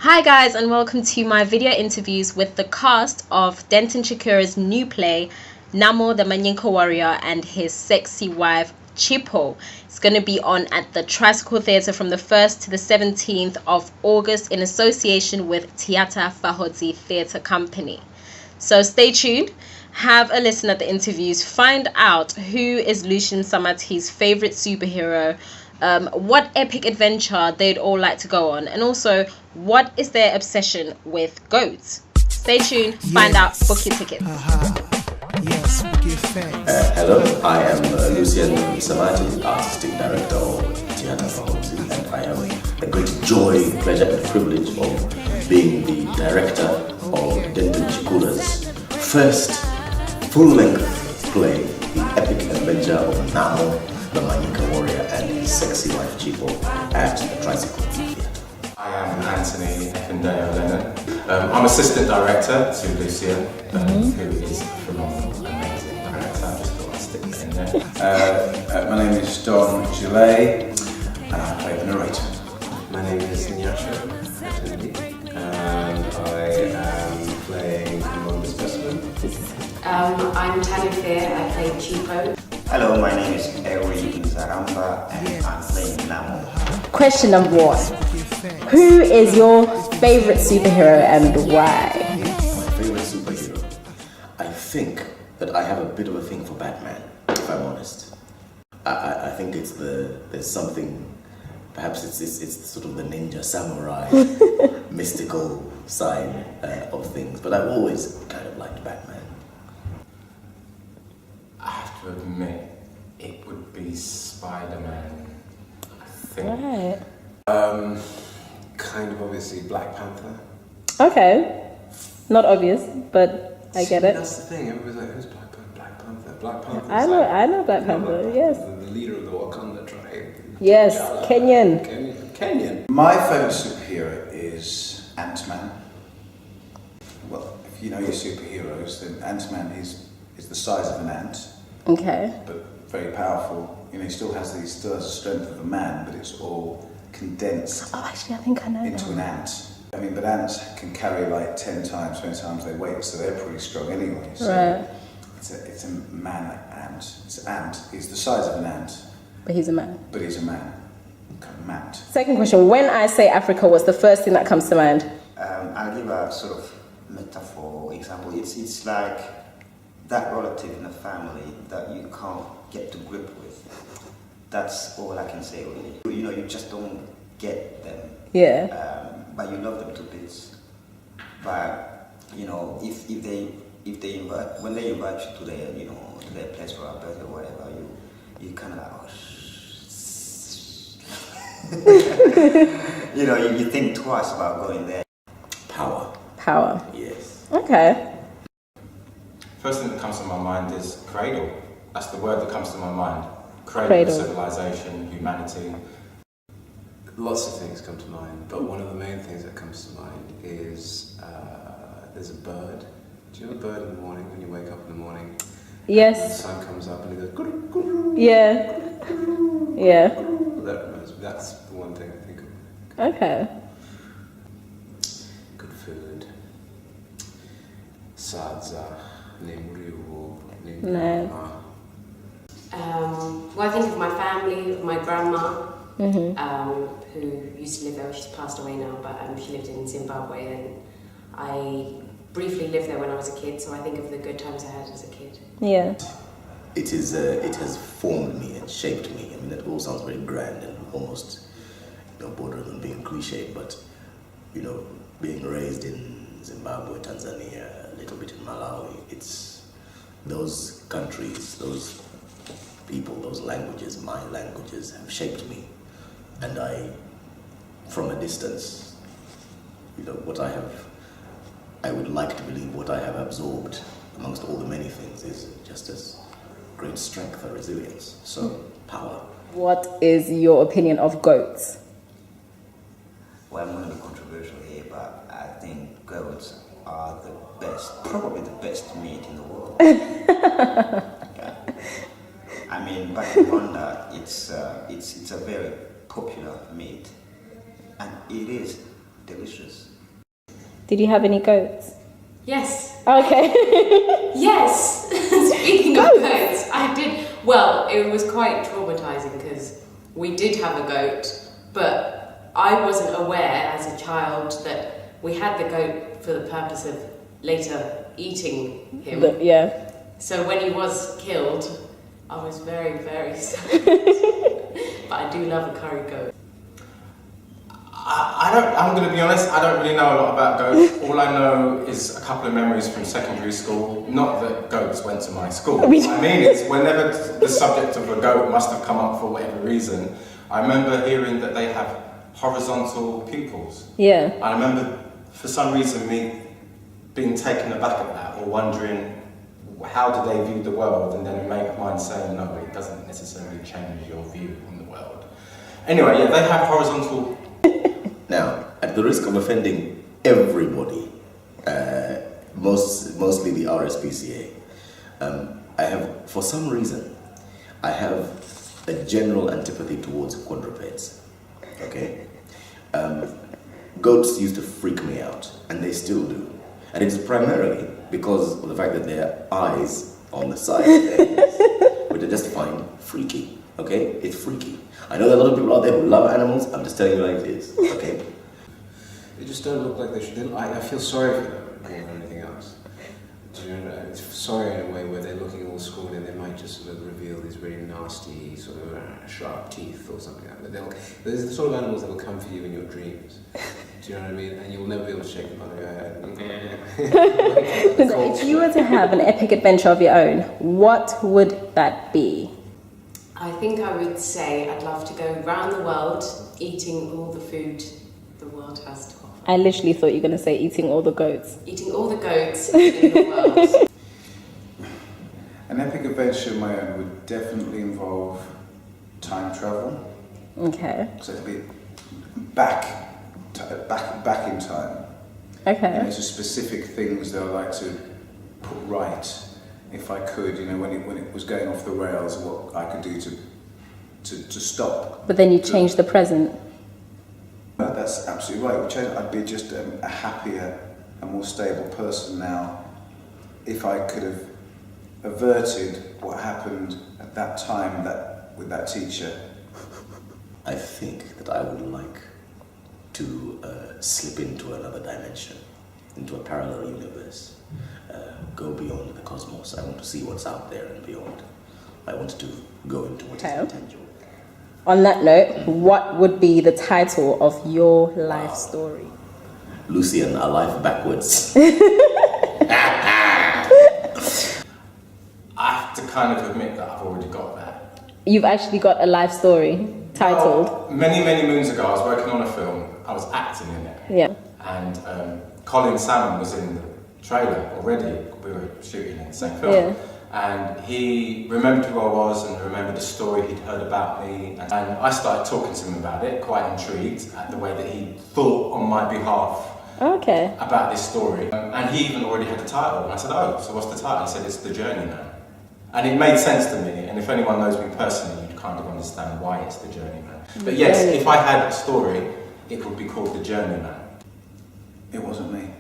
Hi guys, and welcome to my video interviews with the cast of Denton Chikura's new play Nhamo the Manyika warrior and his sexy wife Chipo. It's going to be on at the Tricycle Theatre from the 1st to the 17th of August in association with Tiata Fahodzi Theatre Company. So stay tuned, have a listen at the interviews, find out who is Lucian Samati's favorite superhero, what epic adventure they'd all like to go on, and also what is their obsession with goats. Stay tuned, find out, book your tickets. Yes, give thanks. Hello, I am Lucian Samati, Artistic Director of Tiata Fahodzi, and I have a great joy, pleasure, and privilege of being the director of Denton Chikura's first full-length play, The Epic Adventure of Nhamo the Manyika warrior and his sexy wife Chipo at the Tricycle Theatre. I am Anthony Findeo Lennon. I'm assistant director to Lucian, who is a phenomenal, amazing director. I just thought I'd stick that in there. My name is Don Gillet, and I play the narrator. My name is Nyasho, and I am playing Nhamo the Specimen. I'm Tanya Fair, I play Chipo. Hello, my name is Erwin Zaramba and I'm playing Nhamo. Question number one. Who is your favorite superhero and why? My favorite superhero? I think that I have a bit of a thing for Batman, if I'm honest. I think there's something, perhaps it's sort of the ninja samurai mystical side of things, but I've always kind of liked Batman. I have to admit, it would be Spider-Man, I think. Right. Kind of obviously Black Panther. Okay. Not obvious, but I get it. That's the thing. Everybody's like, who's Black Panther? Black Panther. Black Panther. I know Black Panther, yes. The leader of the Wakanda tribe. Yes, Kenyan. Kenyan. My favourite superhero is Ant-Man. Well, if you know your superheroes, then Ant-Man is the size of an ant, Okay. but very powerful. You know, he still has the strength of a man, but it's all condensed Oh, actually, I think I know into an ant. I mean, but ants can carry like 10 times, 20 times their weight, so they're pretty strong anyway. So Right. it's a man ant. It's an ant. He's the size of an ant, But he's a man. but he's a man. Kind of mat. Second question. When I say Africa, what's the first thing that comes to mind? I'll give a sort of metaphor example. It's like that relative in a family that you can't get to grip with. That's all I can say really. You know, you just don't get them. Yeah. But you love them to bits. But you know, if they invite, when they invite you to their place for a birthday or whatever, you kind of like, oh, you know, you think twice about going there. Power. Yes. Okay. First thing that comes to my mind is cradle. That's the word that comes to my mind. Cradle. Cradle. Civilization, humanity. Lots of things come to mind, but one of the main things that comes to mind is there's a bird. Do you have a bird in the morning when you wake up in the morning? Yes. And the sun comes up and it goes. Gurr, Yeah. Yeah. that reminds me. That's the one thing I think of. Okay. Good food. Sadza. Nemuriu. Nice. Well, I think of my family, my grandma, who used to live there. She's passed away now, but she lived in Zimbabwe, and I briefly lived there when I was a kid, so I think of the good times I had as a kid. Yeah. It has formed me and shaped me. I mean, that all sounds very grand and almost, bordering on being cliche, but, being raised in Zimbabwe, Tanzania, a little bit in Malawi, it's those countries, those people, those languages, my languages have shaped me. And I, from a distance, I would like to believe what I have absorbed amongst all the many things is just as great strength or resilience. So, power. What is your opinion of goats? Well, I'm going to be controversial here, but I think goats are the best, probably the best meat in the world. Yeah. I mean, back in Rwanda, it's a very popular meat, and it is delicious. Did you have any goats? Yes. Okay. Yes. Speaking of goats, I did. Well, it was quite traumatizing because we did have a goat, but I wasn't aware as a child that we had the goat for the purpose of later eating him. Yeah. So when he was killed, I was very, very sad. But I do love a curry goat. I'm going to be honest, I don't really know a lot about goats. All I know is a couple of memories from secondary school. Not that goats went to my school. What I mean is, whenever the subject of a goat must have come up for whatever reason, I remember hearing that they have horizontal pupils. Yeah. I remember, for some reason, me being taken aback at that, or wondering how do they view the world, and then a mate of mine saying, no, it doesn't necessarily change your view on the world. Anyway, yeah, they have horizontal. Now, at the risk of offending everybody, mostly the RSPCA, I have, for some reason, I have a general antipathy towards quadrupeds. Okay? Goats used to freak me out, and they still do. And it's primarily because of the fact that their eyes on the side of their heads, which I just find freaky. Okay? It's freaky. I know there are a lot of people out there who love animals. I'm just telling you like it is. Okay? They just don't look like they should. I feel sorry for them more than anything else. Do you know? It's sorry in a way where they're looking all scrawny and they might just sort of reveal these really nasty, sort of sharp teeth or something like that. There's the sort of animals that will come for you in your dreams. Do you know what I mean? And you will never be able to shake them out of your head. If you were to have an epic adventure of your own, what would that be? I think I would say I'd love to go around the world eating all the food the world has to offer. I literally thought you were going to say eating all the goats. Eating all the goats in the world. An epic adventure of my own would definitely involve time travel. Okay. So to be back in time. Okay. You know, so specific things that I'd like to put right, if I could. You know, when it was going off the rails, what I could do to stop. But then you change the present. That's absolutely right. I'd be just a happier, a more stable person now if I could have averted what happened at that time with that teacher. I think that I would like to slip into another dimension, into a parallel universe, go beyond the cosmos. I want to see what's out there and beyond. I want to go into what is intangible. On that note, what would be the title of your life story? Lucian, a life backwards. I have to kind of admit that I've already got that. You've actually got a life story titled? Well, many moons ago, I was working on a film. I was acting in it. Yeah. And Colin Salmon was in the trailer already. We were shooting in the same film. Yeah. And he remembered who I was and remembered the story he'd heard about me. And I started talking to him about it, quite intrigued at the way that he thought on my behalf about this story. And he even already had the title. And I said, oh, so what's the title? He said, it's The Journeyman. And it made sense to me. And if anyone knows me personally, you'd kind of understand why it's The Journeyman. But yes, if I had a story, it would be called The Journeyman. It wasn't me.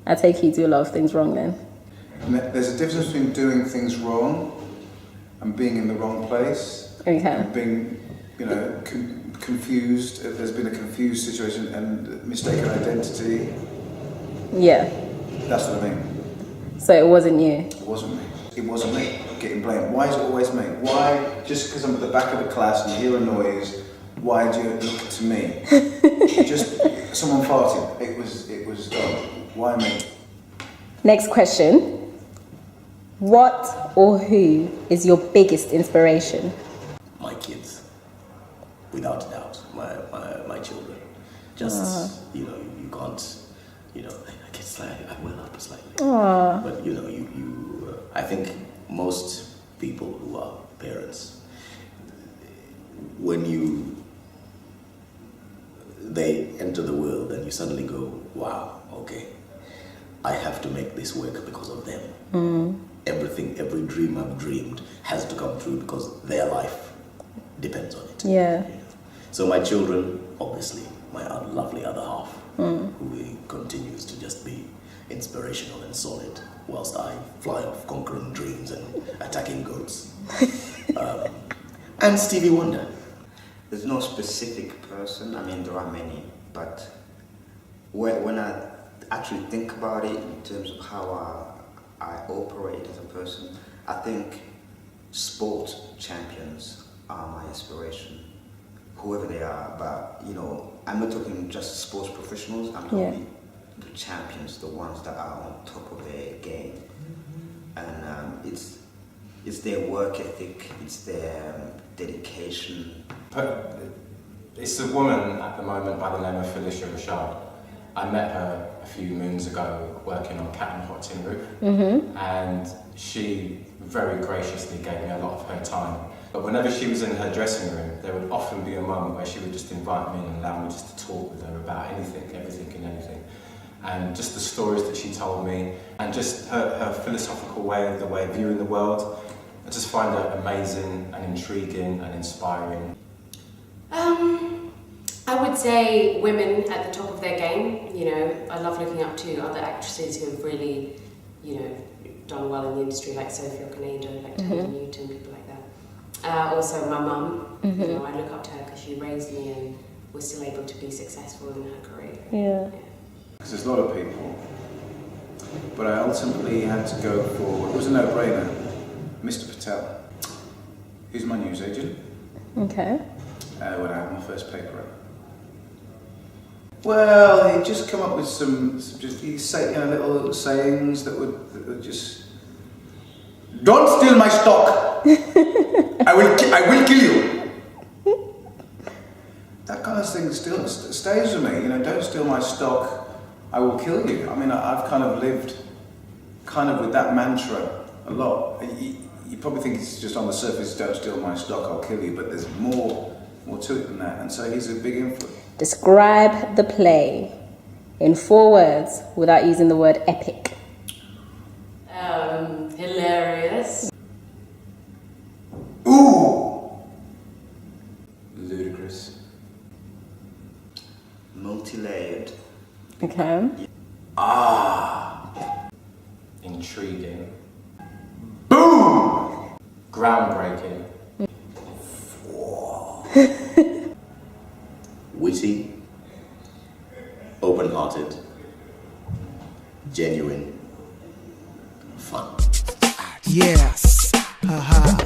I take you do a lot of things wrong then. And there's a difference between doing things wrong and being in the wrong place. Okay. And being, you know, confused. If there's been a confused situation and mistaken identity. Yeah. That's what I mean. So it wasn't you? It wasn't me. It wasn't me getting blamed. Why is it always me? Why, just because I'm at the back of the class and you hear a noise, why do you look to me? Just someone farted. It was why me? Next question. What or who is your biggest inspiration? My kids, without doubt, my children. Just you know, you can't, you know, I get slightly, I well up slightly. But you know, you I think most people who are parents, when they enter the world and you suddenly go, wow, okay, I have to make this work because of them. Everything, every dream I've dreamed has to come true because their life depends on it. Yeah. So my children, obviously, my lovely other half, who continues to just be inspirational and solid, whilst I fly off conquering dreams and attacking goats. And Stevie Wonder. There's no specific person. I mean, there are many, but when I actually think about it in terms of how I operate as a person, I think sport champions are my inspiration, whoever they are. But you know, I'm not talking just sports professionals. I'm talking the champions, the ones that are on top of their game, and it's their work ethic, it's their dedication. But it's a woman at the moment by the name of Felicia Rashad. I met her a few moons ago working on Cat and Hot Tin Roof, and she very graciously gave me a lot of her time. But whenever she was in her dressing room, there would often be a moment where she would just invite me and allow me just to talk with her about anything, everything and anything. And just the stories that she told me, and just her philosophical way, the way of viewing the world, I just find her amazing and intriguing and inspiring. I would say women at the top of their game. You know, I love looking up to other actresses who have really, you know, done well in the industry, like Sophie Okonedo, like Tony Newton, people like that. Also my mum, you know, I look up to her because she raised me and was still able to be successful in her career. Yeah. Because there's a lot of people, but I ultimately had to go for, it was a no-brainer, Mr. Patel. He's my newsagent. Okay. When I had my first paper out. Well, he'd just come up with some just these little sayings that would just, don't steal my stock. I will kill you. That kind of thing still stays with me. You know, don't steal my stock. I will kill you. I mean, I've kind of lived with that mantra a lot. You probably think it's just on the surface, don't steal my stock, I'll kill you, but there's more to it than that, and so he's a big influence. Describe the play in 4 words without using the word epic. Hilarious. Ooh! Ludicrous. Multi-layered. Okay. Intriguing. Boom! Groundbreaking. Witty, open-hearted, genuine, fun. Yes, haha.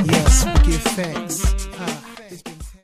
Yes, we give thanks.